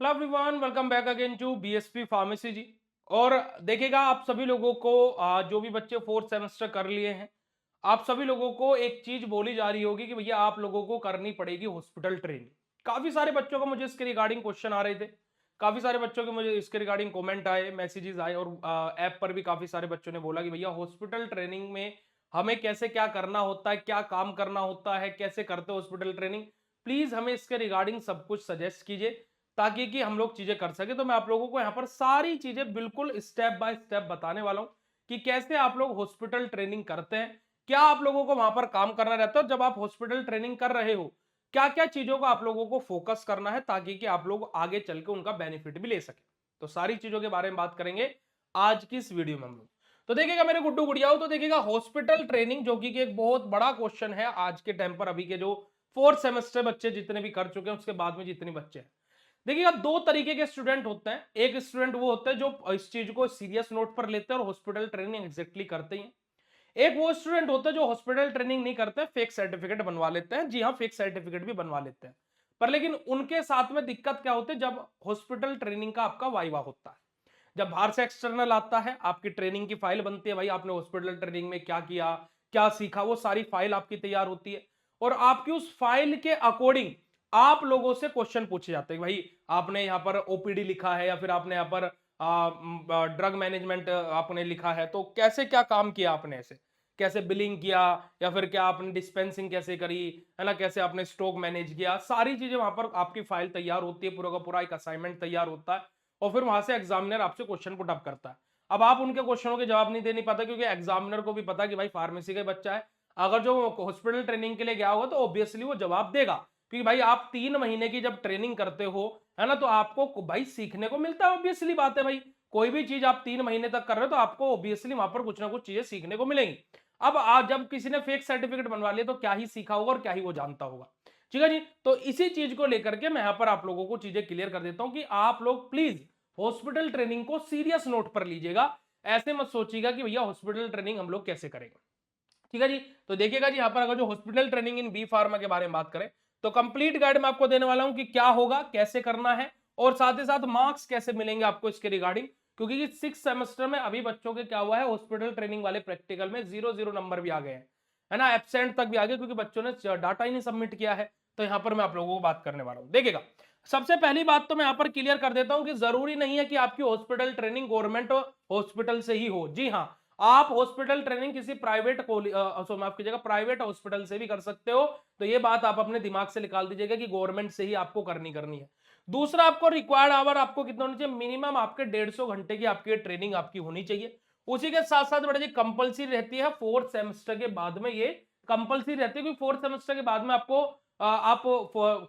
Hello everyone, welcome back again to BSP pharmacy जी। और देखिएगा, आप सभी लोगों को जो भी बच्चे फोर्थ सेमेस्टर कर लिए हैं, आप सभी लोगों को एक चीज बोली जा रही होगी कि भैया आप लोगों को करनी पड़ेगी हॉस्पिटल ट्रेनिंग। काफी सारे बच्चों को मुझे इसके रिगार्डिंग क्वेश्चन आ रहे थे, काफी सारे बच्चों के मुझे इसके रिगार्डिंग कमेंट आए, मैसेजेस आए, और ऐप पर भी काफी सारे बच्चों ने बोला कि भैया हॉस्पिटल ट्रेनिंग में हमें कैसे क्या करना होता है, क्या काम करना होता है, कैसे करते हॉस्पिटल ट्रेनिंग। प्लीज हमें इसके रिगार्डिंग सब कुछ सजेस्ट कीजिए ताकि कि हम लोग चीजें कर सके। तो मैं आप लोगों को यहाँ पर सारी चीजें बिल्कुल स्टेप बाय स्टेप बताने वाला हूँ कि कैसे आप लोग हॉस्पिटल ट्रेनिंग करते हैं, क्या आप लोगों को वहां पर काम करना रहता है, जब आप हॉस्पिटल ट्रेनिंग कर रहे हो क्या क्या चीजों को आप लोगों को फोकस करना है ताकि कि आप लोग आगे चल के उनका बेनिफिट भी ले सके। तो सारी चीजों के बारे में बात करेंगे आज की इस वीडियो में हम लोग। तो देखिएगा मेरे गुड्डू गुड़ियाओ, तो देखिएगा हॉस्पिटल ट्रेनिंग जो कि एक बहुत बड़ा क्वेश्चन है आज के टाइम पर, अभी के जो फोर्थ सेमेस्टर बच्चे जितने भी कर चुके हैं उसके बाद में जितने बच्चे हैं। देखिएगा दो तरीके के स्टूडेंट होते हैं। एक स्टूडेंट वो होते हैं जो इस चीज को सीरियस नोट पर लेते हैं और हॉस्पिटल ट्रेनिंग एग्जैक्टली करते हैं। एक वो स्टूडेंट होता है जो हॉस्पिटल ट्रेनिंग नहीं करते, फेक सर्टिफिकेट बनवा लेते हैं। जी हाँ, फेक सर्टिफिकेट भी बनवा लेते हैं, पर लेकिन उनके साथ में दिक्कत क्या होती है, जब हॉस्पिटल ट्रेनिंग का आपका वाइवा होता है, जब बाहर से एक्सटर्नल आता है, आपकी ट्रेनिंग की फाइल बनती है, भाई आपने हॉस्पिटल ट्रेनिंग में क्या किया, क्या सीखा, वो सारी फाइल आपकी तैयार होती है। और आपकी उस फाइल के अकॉर्डिंग आप लोगों से क्वेश्चन पूछे जाते हैं, भाई आपने यहाँ पर ओपीडी लिखा है या फिर आपने यहाँ पर ड्रग मैनेजमेंट आपने लिखा है, तो कैसे क्या काम किया आपने, ऐसे कैसे बिलिंग किया, या फिर क्या आपने डिस्पेंसिंग कैसे करी, है ना, कैसे आपने स्टॉक मैनेज किया, सारी चीजें वहां पर आपकी फाइल तैयार होती है, पूरा का पूरा एक असाइनमेंट तैयार होता है। और फिर वहां से एग्जामिनर आपसे क्वेश्चन पुट अप करता है। अब आप उनके क्वेश्चनों के जवाब नहीं दे नहीं पाता, क्योंकि एग्जामिनर को भी पता कि भाई फार्मेसी का बच्चा है, अगर जो हॉस्पिटल ट्रेनिंग के लिए गया होगा तो ऑब्वियसली वो जवाब देगा, क्योंकि भाई आप 3 महीने की जब ट्रेनिंग करते हो, है ना, तो आपको भाई सीखने को मिलता है। ऑब्वियसली बात है भाई, कोई भी चीज आप 3 महीने तक कर रहे हो तो आपको ऑब्वियसली वहां पर कुछ ना कुछ चीजें सीखने को मिलेंगी। अब आज जब किसी ने फेक सर्टिफिकेट बनवा लिया तो क्या ही सीखा होगा और क्या ही वो जानता होगा। ठीक है जी, तो इसी चीज को लेकर के मैं यहाँ पर आप लोगों को चीजें क्लियर कर देता हूं कि आप लोग प्लीज हॉस्पिटल ट्रेनिंग को सीरियस नोट पर लीजिएगा। ऐसे मत सोचिएगा कि भैया हॉस्पिटल ट्रेनिंग हम लोग कैसे करेंगे। ठीक है जी, तो देखिएगा जी, यहाँ पर अगर जो hospital training in B pharma के बारे में बात करें तो कंप्लीट गाइड मैं आपको देने वाला हूं कि क्या होगा, कैसे करना है, और साथ ही साथ मार्क्स कैसे मिलेंगे आपको इसके रिगार्डिंग। क्योंकि 6 सेमेस्टर में अभी बच्चों के क्या हुआ है, हॉस्पिटल ट्रेनिंग वाले प्रैक्टिकल में 0-0 नंबर भी आ गए हैं, है ना, एब्सेंट तक भी आ गए, क्योंकि बच्चों ने डाटा ही नहीं सबमिट किया है। तो यहाँ पर मैं आप लोगों को बात करने वाला हूँ। देखिएगा, सबसे पहली बात तो मैं यहाँ पर क्लियर कर देता हूं कि जरूरी नहीं है कि आपकी हॉस्पिटल ट्रेनिंग गवर्नमेंट हॉस्पिटल से ही हो। जी हाँ, आप हॉस्पिटल ट्रेनिंग किसी माफ कीजिएगा, प्राइवेट हॉस्पिटल से भी कर सकते हो। तो ये बात आप अपने दिमाग से निकाल दीजिएगा कि गवर्नमेंट से ही आपको करनी है। दूसरा, आपको रिक्वायर्ड आवर आपको कितना होना चाहिए, मिनिमम आपके 150 घंटे की आपकी ट्रेनिंग आपकी होनी चाहिए। उसी के साथ साथ बेटा जी कंपलसरी रहती है फोर्थ सेमेस्टर के बाद में, ये कंपलसरी रहती है, क्योंकि फोर्थ सेमेस्टर के बाद में आपको आप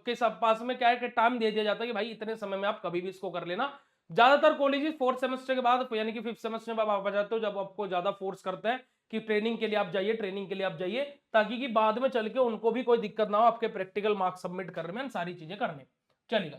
के पास में क्या है कि टाइम दे दिया जाता है कि भाई इतने समय में आप कभी भी इसको कर लेना। ज्यादातर कॉलेजेस फोर्थ सेमेस्टर के बाद यानी कि फिफ्थ सेमेस्टर में आप आ जाते हो, जब आपको ज्यादा फोर्स करते हैं कि ट्रेनिंग के लिए आप जाइए, ट्रेनिंग के लिए आप जाइए, ताकि कि बाद में चल के उनको भी कोई दिक्कत ना हो आपके प्रैक्टिकल मार्क्स सबमिट करने में, सारी चीजें करने। चलिएगा,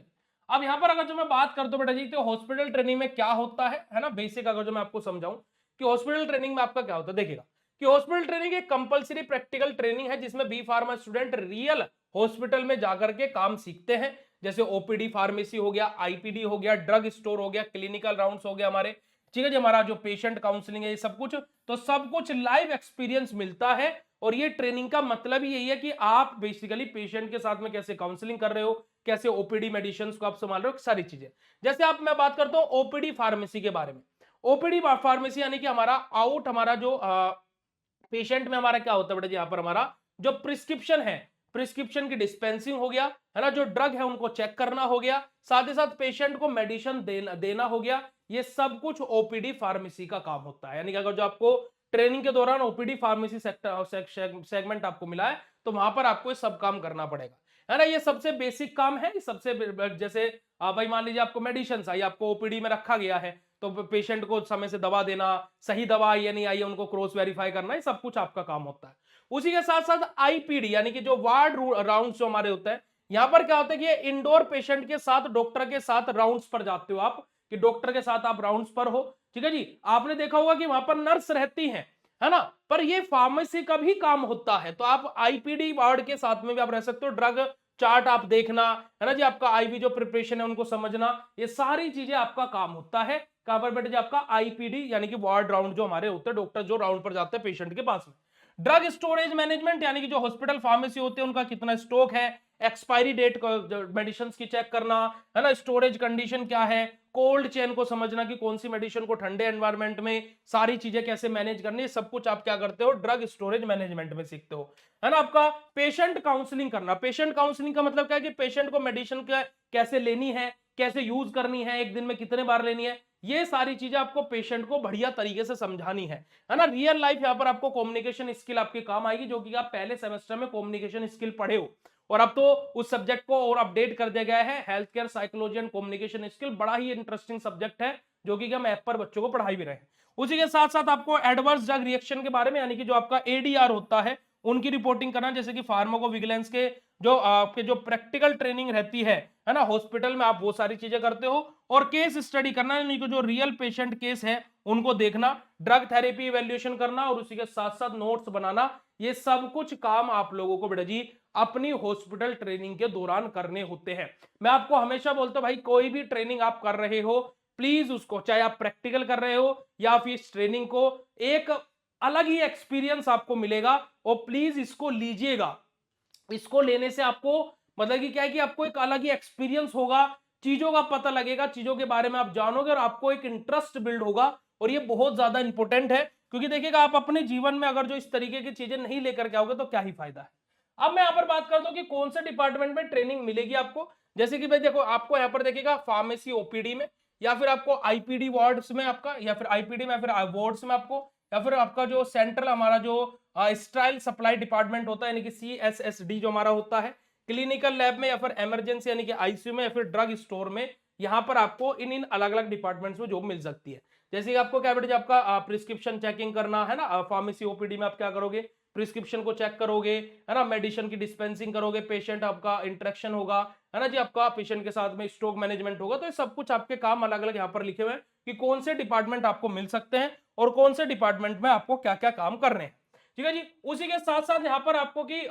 अब यहाँ पर अगर जो मैं बात कर दूं बेटा जी, तो हॉस्पिटल ट्रेनिंग में क्या होता है ना, बेसिक अगर जो मैं आपको समझाऊं कि हॉस्पिटल ट्रेनिंग में आपका क्या होता है। देखिएगा कि हॉस्पिटल ट्रेनिंग एक कंपलसरी प्रैक्टिकल ट्रेनिंग है जिसमें B pharma student real hospital में जाकर के काम सीखते हैं। जैसे ओपीडी फार्मेसी हो गया, आईपीडी हो गया, ड्रग स्टोर हो गया, क्लिनिकल राउंड्स हो गया हमारे, ठीक है जी, हमारा जो पेशेंट काउंसलिंग है, ये सब कुछ, तो सब कुछ लाइव एक्सपीरियंस मिलता है। और ये ट्रेनिंग का मतलब ही यही है कि आप बेसिकली पेशेंट के साथ में कैसे काउंसलिंग कर रहे हो, कैसे ओपीडी मेडिसिन को आप संभाल रहे हो, सारी चीजें। जैसे आप मैं बात करता हूं ओपीडी फार्मेसी के बारे में। ओपीडी फार्मेसी यानी कि हमारा जो पेशेंट में हमारा क्या होता है बेटा जी, यहाँ पर हमारा जो प्रिस्क्रिप्शन है, प्रिस्क्रिप्शन की डिस्पेंसिंग हो गया, है ना, जो ड्रग है उनको चेक करना हो गया, साथ ही साथ पेशेंट को मेडिसिन देना हो गया। ये सब कुछ ओपीडी फार्मेसी का काम होता है। यानी कि अगर जो आपको ट्रेनिंग के दौरान ओपीडी फार्मेसी सेक्टर सेगमेंट आपको मिला है, तो वहां पर आपको ये सब काम करना पड़ेगा, है ना। ये सबसे बेसिक काम है, सबसे जैसे भाई मान लीजिए आपको मेडिसिन आई, आपको ओपीडी में रखा गया है, तो पेशेंट को समय से दवा देना, सही दवा आई या नहीं आई उनको क्रॉस वेरीफाई करना, ये सब कुछ आपका काम होता है। उसी के साथ साथ आईपीडी यानी कि जो वार्ड राउंड्स जो हमारे होते हैं, यहां पर क्या होता है कि ये इंडोर पेशेंट के साथ डॉक्टर के साथ राउंड्स पर जाते हो आप, कि डॉक्टर के साथ आप राउंड्स पर हो। ठीक है जी, आपने देखा होगा कि वहां पर नर्स रहती है ना, पर ये फार्मेसी का भी काम होता है। तो आप आईपीडी वार्ड के साथ में भी आप रह सकते हो, ड्रग चार्ट आप देखना, है ना जी, आपका आईवी जो प्रिपरेशन है उनको समझना, ये सारी चीजें आपका काम होता है कहां पर बेटे जी, आपका आईपीडी यानी कि वार्ड राउंड जो हमारे होते हैं, डॉक्टर जो राउंड पर जाते हैं पेशेंट के पास में। ड्रग स्टोरेज मैनेजमेंट यानी कि जो हॉस्पिटल फार्मेसी होते हैं उनका कितना स्टॉक है, एक्सपायरी डेट मेडिसिन की चेक करना, है ना, स्टोरेज कंडीशन क्या है, कोल्ड चेन को समझना कि कौन सी मेडिसिन को ठंडे एनवायरनमेंट में सारी चीजें कैसे मैनेज करनी है, सब कुछ आप क्या करते हो, ड्रग स्टोरेज मैनेजमेंट में सीखते हो, है ना। आपका पेशेंट काउंसलिंग करना, पेशेंट काउंसलिंग का मतलब क्या है कि पेशेंट को मेडिसिन कैसे लेनी है, कैसे यूज करनी है, एक दिन में कितने बार लेनी है, ये सारी चीजें आपको पेशेंट को बढ़िया तरीके से समझानी है ना। रियल लाइफ यहाँ पर आपको कम्युनिकेशन स्किल आपके काम आएगी, जो कि आप पहले सेमेस्टर में कम्युनिकेशन स्किल पढ़े हो, और अब तो उस सब्जेक्ट को और अपडेट कर दिया गया है, health care psychology and communication skill, बड़ा ही इंटरेस्टिंग सब्जेक्ट है जो कि हम ऐप पर बच्चों को पढ़ाई भी रहे हैं। उसी के साथ साथ आपको एडवर्स ड्रग रिएक्शन के बारे में यानी कि जो आपका एडीआर होता है उनकी रिपोर्टिंग करना, जैसे कि फार्माकोविजिलेंस के जो आपके जो प्रैक्टिकल ट्रेनिंग रहती है ना हॉस्पिटल में, आप वो सारी चीजें करते हो, और केस स्टडी करना यानी कि जो रियल पेशेंट केस है उनको देखना, ड्रग थेरेपी इवैल्यूएशन करना, और उसी के साथ साथ नोट्स बनाना, ये सब कुछ काम आप लोगों को बेटा जी अपनी हॉस्पिटल ट्रेनिंग के दौरान करने होते हैं। मैं आपको हमेशा बोलता हूं भाई, कोई भी ट्रेनिंग आप कर रहे हो प्लीज उसको, चाहे आप प्रैक्टिकल कर रहे हो या फिर इस ट्रेनिंग को, एक अलग ही एक्सपीरियंस आपको मिलेगा, और प्लीज इसको लीजिएगा। इसको लेने से आपको मतलब कि क्या है कि आपको एक अलग ही एक्सपीरियंस होगा, चीजों का पता लगेगा, चीजों के बारे में आप जानोगे, और आपको एक इंटरेस्ट बिल्ड होगा, और ये बहुत ज्यादा इंपॉर्टेंट है, क्योंकि देखिएगा आप अपने जीवन में अगर जो इस तरीके की चीजें नहीं लेकर के आओगे तो क्या ही फायदा है। अब मैं यहां पर बात करता हूं कि कौन से डिपार्टमेंट में ट्रेनिंग मिलेगी आपको, जैसे कि भाई देखो आपको यहां पर देखिएगा फार्मेसी ओपीडी में, या फिर आपको आईपीडी वार्ड्स में आपका, या फिर आईपीडी में, या फिर वार्ड्स में आपको, या फिर आपका जो सेंट्रल हमारा जो स्टाइल सप्लाई डिपार्टमेंट होता है यानी कि सीएसएसडी जो हमारा होता है, क्लिनिकल लैब में, या फिर इमरजेंसी यानी कि आईसीयू में, या फिर ड्रग स्टोर में, यहां पर आपको इन इन अलग अलग डिपार्टमेंट्स में जॉब मिल सकती है। जैसे कि आपको क्या बेटा, आपका प्रिस्क्रिप्शन चेकिंग करना है ना, फार्मेसी ओपीडी में आप क्या करोगे, प्रिस्क्रिप्शन को चेक करोगे, है ना, मेडिसिन की डिस्पेंसिंग करोगे, पेशेंट आपका इंटरेक्शन होगा, है ना जी, आपका पेशेंट के साथ में स्टॉक मैनेजमेंट होगा, तो ये सब कुछ आपके काम अलग अलग यहाँ पर लिखे हुए हैं कि कौन से डिपार्टमेंट आपको मिल सकते हैं और कौन से डिपार्टमेंट में आपको क्या क्या काम करने हैं। ठीक है जी। उसी के साथ साथ यहाँ पर आपको कि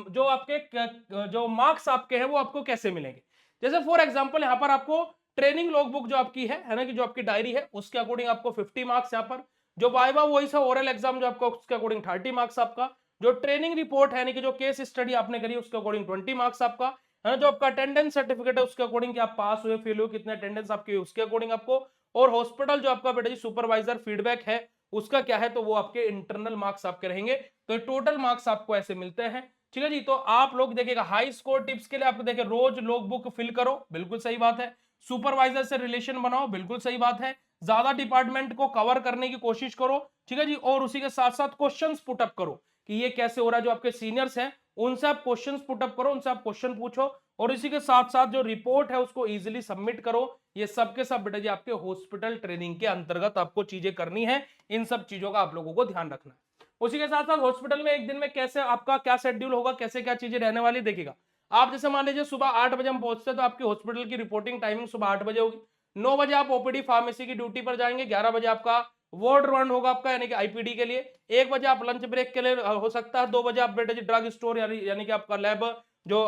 जो आपके जो मार्क्स आपके हैं वो आपको कैसे मिलेंगे, जैसे फॉर एग्जांपल यहाँ पर आपको ट्रेनिंग लॉगबुक जो आपकी है ना, कि जो आपकी डायरी है उसके अकॉर्डिंग आपको 50 मार्क्स, यहाँ पर जो वाइवा वॉइस है ओरल एग्जाम जो आपका उसके अकॉर्डिंग 30 मार्क्स आपका, जो ट्रेनिंग रिपोर्ट है यानी कि जो केस स्टडी आपने करी उसके अकॉर्डिंग 20 मार्क्स आपका, है ना, जो आपका अटेंडेंस सर्टिफिकेट है उसके अकॉर्डिंग कि आप पास हुए फेल हुए कितने अटेंडेंस आपकी हुई उसके अकॉर्डिंग आपको, और हॉस्पिटल जो आपका बेटा जी सुपरवाइजर फीडबैक है उसका क्या है, तो वो आपके इंटरनल मार्क्स आपके रहेंगे, तो टोटल मार्क्स आपको ऐसे मिलते हैं। ठीक है जी। तो आप लोग देखिएगा हाई स्कोर टिप्स के लिए आपको देखिए रोज लॉग बुक फिल करो, बिल्कुल सही बात है, सुपरवाइजर से रिलेशन बनाओ, बिल्कुल सही बात है, ज्यादा डिपार्टमेंट को कवर करने की कोशिश करो। ठीक है जी। और उसी के साथ साथ क्वेश्चंस पुटअप करो कि ये कैसे हो रहा है, जो आपके सीनियर्स हैं उनसे आप क्वेश्चंस पुटअप करो, उनसे आप क्वेश्चन पूछो, और इसी के साथ साथ जो रिपोर्ट है उसको इजीली सबमिट करो। ये सब के सब बेटा जी आपके हॉस्पिटल ट्रेनिंग के अंतर्गत आपको चीजें करनी है, इन सब चीजों का आप लोगों को ध्यान रखना है। उसी के साथ साथ हॉस्पिटल में एक दिन में कैसे आपका क्या शेड्यूल होगा, कैसे क्या चीजें रहने वाली देखिएगा। आप जैसे मान लीजिए सुबह 8 बजे हम पहुंचते हैं तो आपकी हॉस्पिटल की रिपोर्टिंग टाइमिंग सुबह 8 बजे होगी, 9 बजे आप ओपीडी फार्मेसी की ड्यूटी पर जाएंगे, 11 बजे आपका वार्ड रन होगा आपका यानी कि आईपीडी के लिए, 1 बजे आप लंच ब्रेक के लिए हो सकता है, 2 बजे आप बेटा जी ड्रग स्टोर यानी कि आपका लैब जो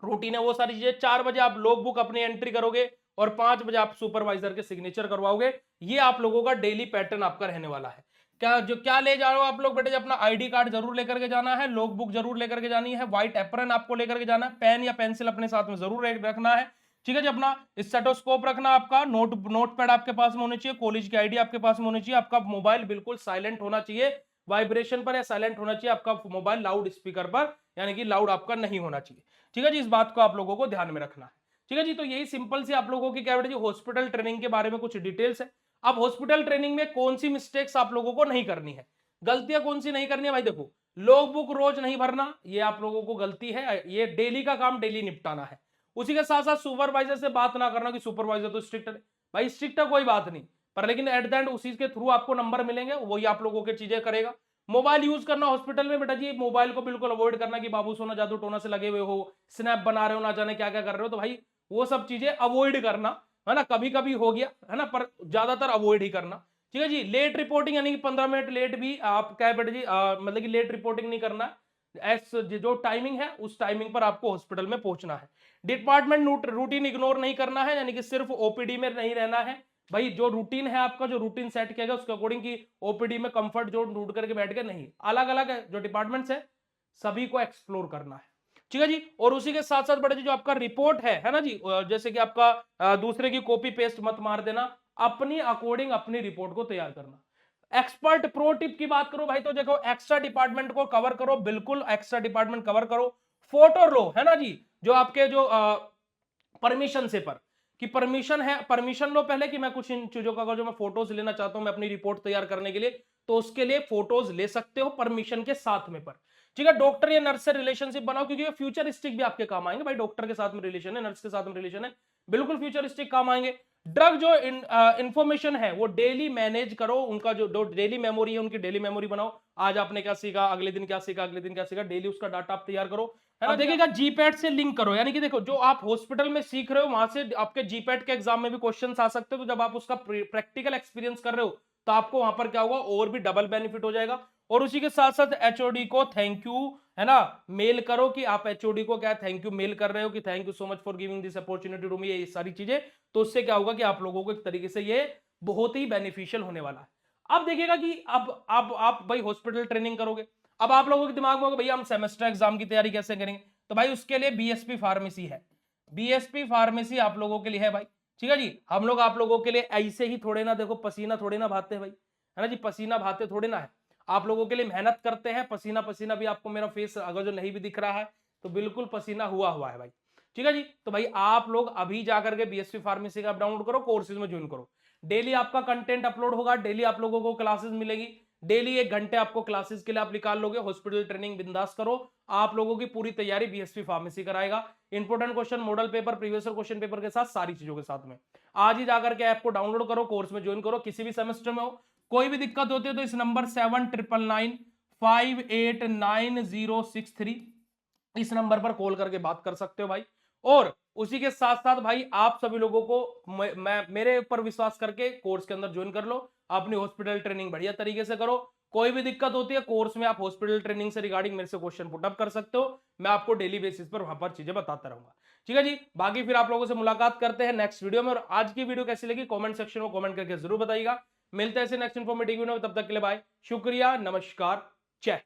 रूटीन है वो सारी चीजें, 4 बजे आप लॉग बुक अपनी एंट्री करोगे, और 5 बजे आप सुपरवाइजर के सिग्नेचर करवाओगे। ये आप लोगों का डेली पैटर्न आपका रहने वाला है। क्या ले जा रहे हो आप लोग बेटे, अपना आईडी कार्ड जरूर लेकर के जाना है, लॉग बुक जरूर लेकर के जानी है, व्हाइट एप्रन आपको लेकर के जाना है, पेन या पेंसिल अपने साथ में जरूर रखना है। ठीक है जी। अपना स्टेथोस्कोप रखना, आपका नोट पैड आपके पास में होनी चाहिए, कॉलेज की आईडी आपके पास में होनी चाहिए, आपका मोबाइल बिल्कुल साइलेंट होना चाहिए, वाइब्रेशन पर या साइलेंट होना चाहिए, आपका मोबाइल लाउड स्पीकर पर यानी कि लाउड आपका नहीं होना चाहिए। ठीक है जी। इस बात को आप लोगों को ध्यान में रखना है। ठीक है जी। तो यही सिंपल सी आप लोगों की क्या बेटा जी हॉस्पिटल ट्रेनिंग के बारे में कुछ डिटेल्स है। अब हॉस्पिटल ट्रेनिंग में कौन सी मिस्टेक्स आप लोगों को नहीं करनी है, गलतियां कौन सी नहीं करनी है भाई, देखो लॉग बुक रोज नहीं भरना, ये आप लोगों को गलती है, ये डेली का काम डेली निपटाना है। उसी के साथ साथ सुपरवाइजर से बात ना करना कि सुपरवाइजर तो स्ट्रिक्ट है, भाई स्ट्रिक्ट है कोई बात नहीं, पर लेकिन एट द एंड उसी के थ्रू आपको नंबर मिलेंगे, वही आप लोगों की चीजें करेगा। मोबाइल यूज करना हॉस्पिटल में बेटा जी, मोबाइल को बिल्कुल अवॉइड करना कि बाबू सोना जादू टोना से लगे हुए हो, स्नैप बना रहे हो, ना जाने क्या क्या कर रहे हो, तो भाई वो सब चीजें अवॉइड करना, है ना, कभी कभी हो गया है ना, पर ज्यादातर अवॉइड ही करना। ठीक है जी। लेट रिपोर्टिंग यानी कि 15 मिनट लेट भी आप क्या है बेटा जी मतलब कि लेट रिपोर्टिंग नहीं करना, जो टाइमिंग है उस टाइमिंग पर आपको हॉस्पिटल में पहुंचना है। डिपार्टमेंट रूटीन इग्नोर नहीं करना है, यानी कि सिर्फ ओपीडी में नहीं रहना है भाई। जो रूटीन है आपका, जो रूटीन सेट किया गया उसके अकॉर्डिंग की ओपीडी में कंफर्ट जोन ढूंढ करके बैठ के नहीं, अलग अलग है जो डिपार्टमेंट्स है सभी को एक्सप्लोर करना है, ठीक है जी। और उसी के साथ साथ बड़े जी जो आपका रिपोर्ट है ना जी, जैसे कि आपका दूसरे की कॉपी पेस्ट मत मार देना, अपनी अकॉर्डिंग अपनी रिपोर्ट को तैयार करना। एक्सपर्ट प्रो टिप की बात करो भाई, तो देखो एक्स्ट्रा डिपार्टमेंट को कवर करो, बिल्कुल एक्स्ट्रा डिपार्टमेंट कवर करो। फोटो लो है ना जी, जो आपके जो परमिशन से पर कि परमिशन है, परमिशन लो पहले कि मैं कुछ इन चीजों का जो मैं फोटोज लेना चाहता हूं मैं अपनी रिपोर्ट तैयार करने के लिए, तो उसके लिए फोटोज ले सकते हो परमिशन के साथ में पर, ठीक है। डॉक्टर या नर्स से रिलेशनशिप बनाओ, क्योंकि फ्यूचरिस्टिक भी आपके काम आएंगे भाई। डॉक्टर के साथ में रिलेशन है, नर्स के साथ में रिलेशन है, बिल्कुल फ्यूचरिस्टिक काम आएंगे। ड्रग जो इंफॉर्मेशन है वो डेली मैनेज करो, उनका जो डेली मेमोरी है उनकी डेली मेमोरी बनाओ। आज आपने क्या सीखा, अगले दिन क्या सीखा, अगले दिन क्या सीखा, डेली उसका डाटा आप तैयार करो, है ना। देखिएगा जीपैट से लिंक करो, यानी कि देखो जो आप हॉस्पिटल में सीख रहे हो वहां से आपके जीपैट के एग्जाम में भी क्वेश्चंस आ सकते हो, तो जब आप उसका प्रैक्टिकल एक्सपीरियंस कर रहे हो तो आपको वहां पर क्या होगा, और भी डबल बेनिफिट हो जाएगा। और उसी के साथ साथ एचओडी को थैंक यू, है ना, मेल करो कि आप एचओडी को क्या थैंक यू मेल कर रहे हो कि thank you so much for giving this opportunity to me, ये सारी चीजें। तो उससे क्या होगा कि आप लोगों को एक तरीके से ये बहुत ही बेनिफिशियल होने वाला है। अब देखिएगा कि अब आप भाई हॉस्पिटल ट्रेनिंग करोगे, अब आप लोगों के दिमाग में होगा भैया हम सेमेस्टर एग्जाम की तैयारी कैसे करेंगे, तो भाई उसके लिए बीएसपी फार्मेसी है। बीएसपी फार्मेसी आप लोगों के लिए है भाई, ठीक है जी। हम लोग आप लोगों के लिए ऐसे ही थोड़े ना, देखो पसीना थोड़े ना बहाते हैं भाई, है ना जी, पसीना बहाते थोड़े ना है, आप लोगों के लिए मेहनत करते हैं। पसीना पसीना भी आपको मेरा फेस अगर जो नहीं भी दिख रहा है तो बिल्कुल पसीना हुआ हुआ है भाई, ठीक है जी। तो भाई आप लोग अभी जाकर के बीएससी फार्मेसी का डाउनलोड करो, कोर्सेज में ज्वाइन करो। डेली आपका कंटेंट अपलोड होगा, डेली आप लोगों को क्लासेस मिलेगी, डेली 1 घंटे आपको क्लासेस के लिए आप निकाल लोगे। हॉस्पिटल ट्रेनिंग बिंदास करो, आप लोगों की पूरी तैयारी बीएसपी फार्मेसी कराएगा। Important question, model paper, previous question paper के साथ सारी चीजों के साथ में आज ही जाकर के ऐप को डाउनलोड करो, कोर्स में ज्वाइन करो। किसी भी सेमेस्टर में हो, कोई भी दिक्कत होती है तो इस नंबर 7999589063 इस नंबर पर कॉल करके बात कर सकते हो भाई। और उसी के साथ साथ भाई आप सभी लोगों को मैं मेरे ऊपर विश्वास करके कोर्स के अंदर ज्वाइन कर लो, अपनी हॉस्पिटल ट्रेनिंग बढ़िया तरीके से करो। कोई भी दिक्कत होती है कोर्स में, आप हॉस्पिटल ट्रेनिंग से रिगार्डिंग मेरे से क्वेश्चन पुटअप कर सकते हो, मैं आपको डेली बेसिस पर वहां पर चीजें बताता रहूंगा, ठीक है जी। बाकी फिर आप लोगों से मुलाकात करते हैं नेक्स्ट वीडियो में। और आज की वीडियो कैसी लगी कमेंट सेक्शन में कमेंट करके जरूर बताइएगा। मिलते हैं ऐसे नेक्स्ट इन्फॉर्मेटिव वीडियो में, तब तक के लिए बाय, शुक्रिया, नमस्कार, जय हिंद।